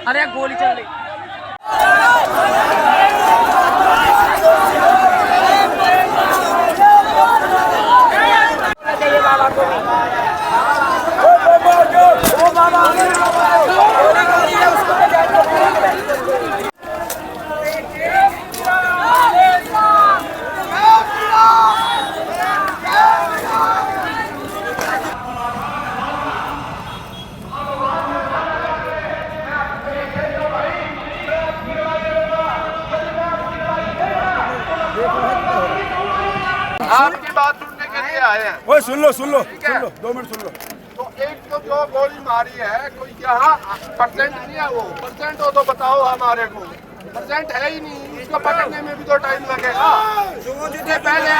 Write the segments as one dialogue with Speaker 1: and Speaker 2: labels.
Speaker 1: अरे गोली चल रही।
Speaker 2: आपकी बात सुनने के लिए आए हैं।
Speaker 3: ओए सुन लो 2 मिनट सुन लो।
Speaker 2: तो एक तो जो गोली मारी है कोई यहाँ परसेंट नहीं है, वो परसेंट हो तो बताओ हमारे को। परसेंट है ही नहीं, इसको पकड़ने में भी तो टाइम लगेगा। इससे पहले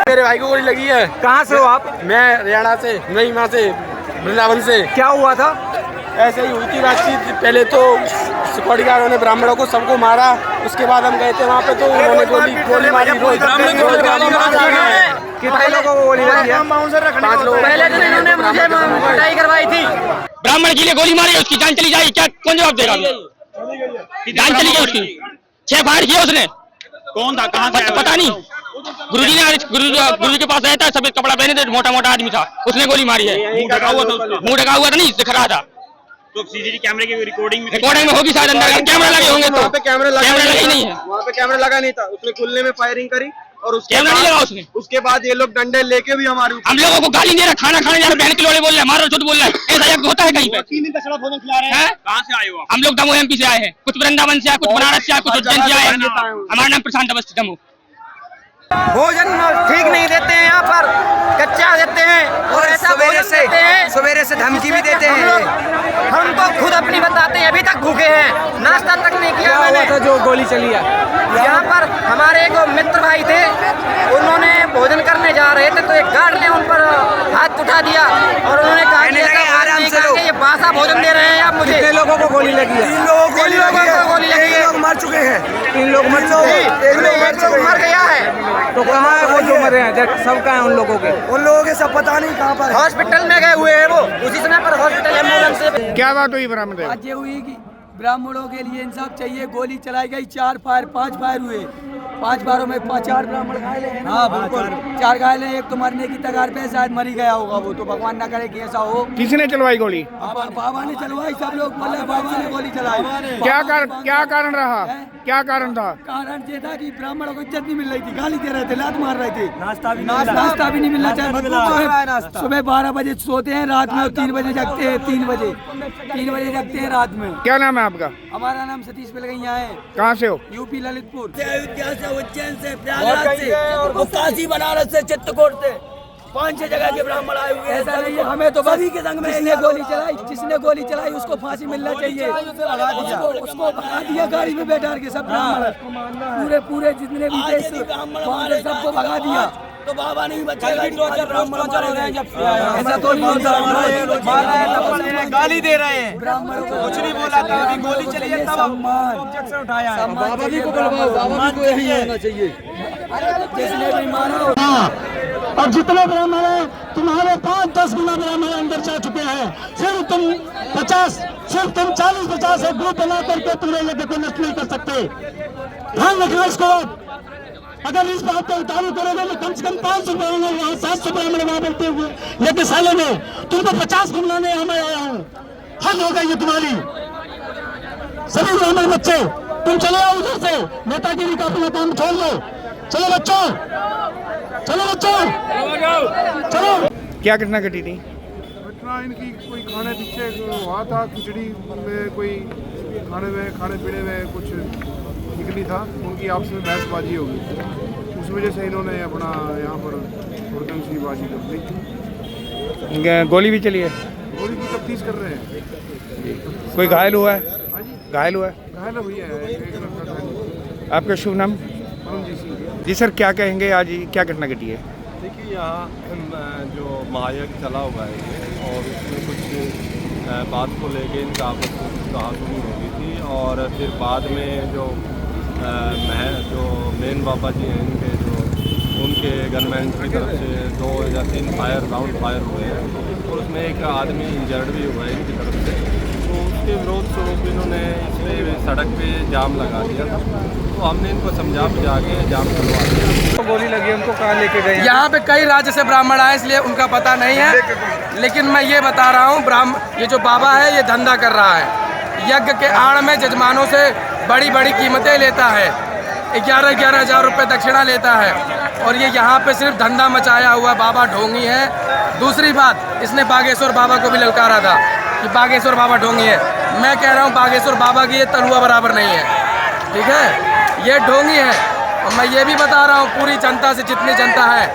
Speaker 4: मेरे भाई को गोली लगी है।
Speaker 1: कहाँ से हो आप?
Speaker 4: मैं हरियाणा से, मैं वहाँ से वृंदावन से।
Speaker 1: क्या हुआ था?
Speaker 4: ऐसे ही हुई थी बातचीत। पहले तो सिक्योरिटी गार्डों ने ब्राह्मणों को सबको मारा, उसके बाद हम गए थे वहाँ पे तो उन्होंने गोली मारी।
Speaker 1: कितने लोगों को गोली लगी है?
Speaker 4: 5 लोग।
Speaker 1: पहले दिन इन्होंने मुझे पिटाई करवाई थी।
Speaker 5: ब्राह्मण के लिए गोली मारी, उसकी जान चली जाएगी क्या? कौन जवाब देगा? जान चली गई उसकी। 6 फायर किया उसने।
Speaker 6: कौन था, कहाँ से?
Speaker 5: पता नहीं। गुरुजी ने के पास आया था, सफेद कपड़ा पहने थे, मोटा आदमी था, उसने गोली मारी है।
Speaker 6: मुंह ढका
Speaker 5: हुआ था, नहीं दिख रहा था।
Speaker 6: तो सीसीटीवी कैमरे की रिकॉर्डिंग
Speaker 5: में होगी शायद अंदर। कैमरा लगे होंगे तो।
Speaker 4: वहाँ पे कैमरा लगा
Speaker 5: नहीं है।
Speaker 4: वहाँ पे कैमरा लगा नहीं था। उसने खुलने में फायरिंग करी और
Speaker 5: कैमरा नहीं लगा उसने।
Speaker 4: उसके बाद ये लोग डंडे लेके भी हमारे
Speaker 5: हम लोगों को गाली दे रहा, खाना खाने जा रहे, बहन के लोड़े बोल रहे, मारो झूठ बोल रहे हैं। ऐसा एक होता है कहीं पे?
Speaker 6: 3 दिन का सड़ा भोजन खिला रहे हैं। कहाँ से आए हो आप?
Speaker 5: हम लोग दमोह एमपी से आए हैं, कुछ वृंदावन से आए, कुछ बनारस से आए, कुछ उज्जैन से आए हैं। हमारा नाम प्रशांत अवस्थी दमोह।
Speaker 1: भोजन ठीक नहीं देते हैं, यहाँ पर कच्चा देते हैं और ऐसा सवेरे से धमकी भी देते हैं। हम तो खुद अपनी बताते हैं, अभी तक भूखे हैं, नाश्ता तक नहीं किया मैंने।
Speaker 4: था जो गोली चली है?
Speaker 1: यहाँ पर हमारे एक मित्र भाई थे, उन्होंने भोजन करने जा रहे थे तो एक गार्ड ने उन पर हाथ उठा दिया और उन्होंने कहा कि ये बासा भोजन दे रहे हैं आप मुझे।
Speaker 4: कितने लोगों को गोली लगी है?
Speaker 1: 3 लोगों को गोली लगी है।
Speaker 4: मर चुके हैं। 3 लोग मर चुके हैं।
Speaker 1: एक लोग मर गया है।
Speaker 4: तो कहाँ है वो जो मरे हैं? सब कहाँ हैं उन लोगों के सब पता नहीं कहाँ पर।
Speaker 1: हॉस्पिटल में गए हुए हैं वो, उसी समय पर हॉस्पिटल एम्बुलेंस से।
Speaker 6: क्या बात हुई ब्राह्मण?
Speaker 7: आज ये हुई कि ब्राह्मणों के लिए इंसाफ चाहिए। गोली चलाई गई, 5 फायर हुए। 5 फायरों में 4 ब्राह्मण घायल हैं ना? हाँ बिल्कुल, 4 घायल हैं। एक तो मरने की तगार पे, शायद मर ही गया होगा वो, तो भगवान ना करे कि ऐसा हो।
Speaker 6: किसने चलवाई गोली?
Speaker 7: बाबा ने चलवाई, सब लोग बोले बाबा ने गोली चलाई।
Speaker 6: क्या कारण रहा? क्या कारण था?
Speaker 7: कारण ये था कि ब्राह्मणों को इज्जत नहीं मिल रही थी, गाली दे रहे थे, लात मार रहे थे, नाश्ता भी नहीं मिलना चाहिए। सुबह 12 बजे सोते हैं, रात में 3 बजे जगते हैं। 3 बजे जगते हैं रात में।
Speaker 6: क्या नाम है आपका?
Speaker 7: हमारा नाम सतीश पिलगैया है।
Speaker 6: कहाँ से हो?
Speaker 7: यूपी ललितपुर से, उज्जैन से, प्रयागराज से, और काशी बनारस से, चित्रकूट से 5-6 जगह के ब्राह्मण आए हुए हैं। ऐसा नहीं है, हमें तो सभी के संग में जिसने गोली चलाई उसको फांसी मिलना चाहिए। उसको भगा दिया गाड़ी में बैठा के सब ब्राह्मण, पूरे जितने भी थे सबको भगा दिया। तो बाबा ने भी बच्चे ऐसा तो नहीं होता।
Speaker 1: गाली दे रहे हैं,
Speaker 7: ब्राह्मणों को
Speaker 1: कुछ नहीं बोला था, अभी गोली चली है तब ऑब्जेक्शन उठाया है।
Speaker 7: बाबा जी को बुलवाओ, बाबा जी को यही होना चाहिए। जिसने भी मारा
Speaker 8: और जितने ब्राह्मण हैं तुम्हारे 5-10 गुना ब्राह्मण अंदर जा चुके हैं। सिर्फ तुम 40-50 एक ग्रुप बना करके तुम लोग देखो नष्ट नहीं कर सकते। ध्यान रखना इसको। अगर इस बात को उतारू करोगे तो कम से कम 500 ब्राह्मण वहाँ 700 ब्राह्मण वहाँ बैठते हुए लेकिन सालों में तुमको 50 घुमलाने हमें आया हूँ। हद हो गई ये तुम्हारी। सभी ब्राह्मण बच्चे तुम चले आओ उधर से, नेतागिरी का अपना काम छोड़ लो। चलो बच्चों, चलो।
Speaker 6: क्या घटना घटी थी?
Speaker 2: घटना इनकी कोई खाने पीछे हुआ था, खिचड़ी में कोई खाने पीने में कुछ निकली था, उनकी आपस में बहसबाजी हो गई। उस वजह से इन्होंने अपना यहाँ पर हुड़दंग बाजी कर दी।
Speaker 6: गोली भी चली है?
Speaker 2: गोली की तफ्तीश कर रहे हैं।
Speaker 6: कोई घायल हुआ है?
Speaker 2: हाँ जी,
Speaker 6: घायल हुआ है?
Speaker 2: घायल हुई है एक लड़का घायल।
Speaker 6: आपका शुभ नाम?
Speaker 2: अरुण जी सिंह।
Speaker 6: जी सर, क्या कहेंगे आज क्या घटना घटी है?
Speaker 9: देखिए, यहाँ जो महायज्ञ चला हुआ है ये, और उसमें कुछ बात को लेके इनका आपस में कुछ कहासुनी हो गई थी, और फिर बाद में जो मेन बाबा जी हैं इनके, जो उन के गनमैन की तरफ से 2 या 3 राउंड फायर हुए हैं और उसमें एक आदमी इंजर्ड भी हुआ है इनकी तरफ से। तो उसके विरोध स्वरूप इन्होंने इसमें सड़क पे जाम लगा दिया था, तो हमने इनको समझा बुझा के जाम करवा दिया।
Speaker 6: गोली लगी, उनको कहाँ लेके गए?
Speaker 4: यहाँ पे कई राज्य से ब्राह्मण आए इसलिए उनका पता नहीं है, लेकिन मैं ये बता रहा हूँ ये जो बाबा है ये धंधा कर रहा है, यज्ञ के आड़ में जजमानों से बड़ी बड़ी कीमतें लेता है, 11-11 हज़ार रुपये दक्षिणा लेता है और ये यहाँ पे सिर्फ धंधा मचाया हुआ बाबा ढोंगी है। दूसरी बात, इसने बागेश्वर बाबा को भी ललकारा था कि बागेश्वर बाबा ढोंगी है। मैं कह रहा हूँ बागेश्वर बाबा की ये तलुआ बराबर नहीं है, ठीक है, ये ढोंगी है। और मैं ये भी बता रहा हूँ पूरी जनता से, जितनी जनता है,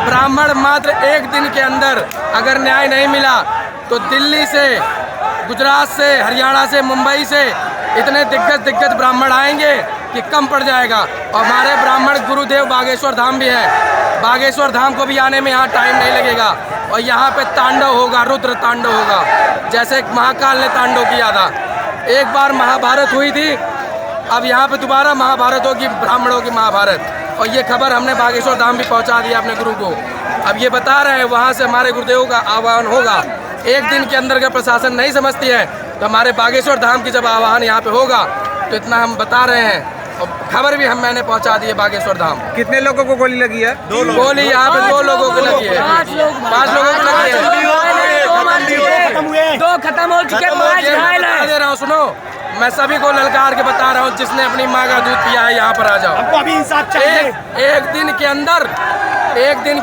Speaker 4: ब्राह्मण मात्र एक दिन के अंदर अगर न्याय नहीं मिला तो दिल्ली से, गुजरात से, हरियाणा से, मुंबई से इतने दिग्गज ब्राह्मण आएंगे कि कम पड़ जाएगा। और हमारे ब्राह्मण गुरुदेव बागेश्वर धाम भी है, बागेश्वर धाम को भी आने में यहाँ टाइम नहीं लगेगा और यहाँ पे तांडव होगा, रुद्र तांडव होगा, जैसे महाकाल ने तांडव किया था। एक बार महाभारत हुई थी, अब यहाँ पे दोबारा महाभारत होगी, ब्राह्मणों की महाभारत। और ये खबर हमने बागेश्वर धाम भी पहुँचा दिया अपने गुरु को। अब ये बता रहे हैं वहाँ से हमारे गुरुदेव का आह्वान होगा। एक दिन के अंदर अगर प्रशासन नहीं समझती है तो हमारे बागेश्वर धाम की जब आह्वान यहाँ पे होगा तो इतना हम बता रहे हैं। और खबर भी मैंने पहुँचा दी है बागेश्वर धाम।
Speaker 6: कितने लोगों को गोली लगी है?
Speaker 4: गोली यहाँ पे 2 लोगों को लगी है, 5 लोगों को लगी है,
Speaker 7: 2 खत्म हो चुके, 5 घायल हैं।
Speaker 4: दे रहा हूँ, सुनो, मैं सभी को ललकार के बता रहा हूँ, जिसने अपनी माँ का दूध पिया है यहाँ पर आ जाओ।
Speaker 8: हमको अभी इंसाफ चाहिए।
Speaker 4: एक दिन के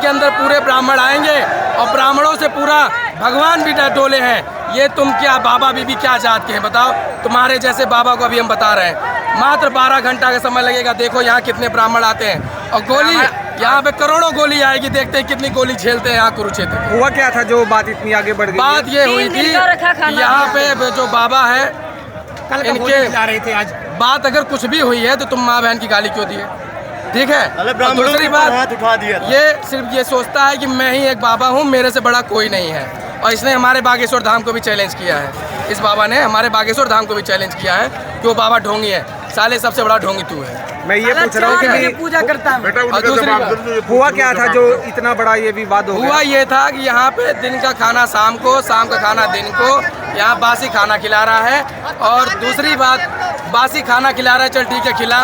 Speaker 4: अंदर पूरे ब्राह्मण आएंगे और ब्राह्मणों से पूरा भगवान भी डोले हैं। ये तुम क्या बाबा बीबी क्या जात के हैं बताओ? तुम्हारे जैसे बाबा को अभी हम बता रहे हैं, मात्र 12 घंटा का समय लगेगा। देखो यहाँ कितने ब्राह्मण आते हैं और गोली यहाँ पे करोड़ों गोली आएगी। देखते हैं कितनी गोली झेलते हैं यहाँ कुरुक्षेत्र।
Speaker 6: हुआ क्या था जो बात इतनी आगे बढ़ गई?
Speaker 4: बात ये हुई थी यहाँ पे जो बाबा है इनके
Speaker 8: जा रहे थे आज।
Speaker 4: बात अगर कुछ भी हुई है तो तुम माँ बहन की गाली क्यों दिए? ठीक है। और दूसरी बात,
Speaker 8: उठा दिया
Speaker 4: ये सिर्फ ये सोचता है कि मैं ही एक बाबा हूँ, मेरे से बड़ा कोई नहीं है। और इसने हमारे बागेश्वर धाम को भी चैलेंज किया है। इस बाबा ने हमारे बागेश्वर धाम को भी चैलेंज किया है कि वो बाबा ढोंगी है। साले सबसे बड़ा ढोंगी तू है।
Speaker 6: मैं ये पूछ रहा हूँ कि
Speaker 7: पूजा करता हूँ।
Speaker 4: और दूसरी बात,
Speaker 6: हुआ क्या था जो इतना बड़ा ये विवाद हो गया?
Speaker 4: हुआ ये था कि यहाँ पे दिन का खाना शाम को, शाम का खाना दिन को, यहाँ बासी खाना खिला रहा है। और दूसरी बात, बासी खाना खिला रहा है, चल ठीक है खिला,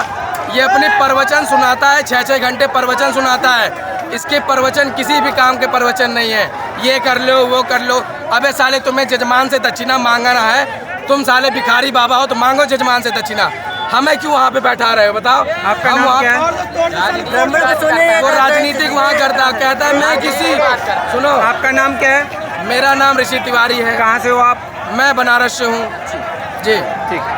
Speaker 4: ये अपनी प्रवचन सुनाता है, 6-6 घंटे प्रवचन सुनाता है। इसके प्रवचन किसी भी काम के प्रवचन नहीं है। ये कर लो, वो कर लो। अबे साले तुम्हें जजमान से दक्षिणा मांगना है, तुम साले भिखारी बाबा हो तो मांगो जजमान से दक्षिणा। हमें क्यों वहाँ पे बैठा रहे हो बताओ?
Speaker 6: आपका नाम क्या है?
Speaker 4: वो राजनीतिक वहाँ करता, कहता है मैं किसी, सुनो,
Speaker 6: आपका नाम क्या है?
Speaker 4: मेरा नाम ऋषि तिवारी है।
Speaker 6: कहाँ से हो आप?
Speaker 4: मैं बनारस से हूँ जी।
Speaker 6: ठीक।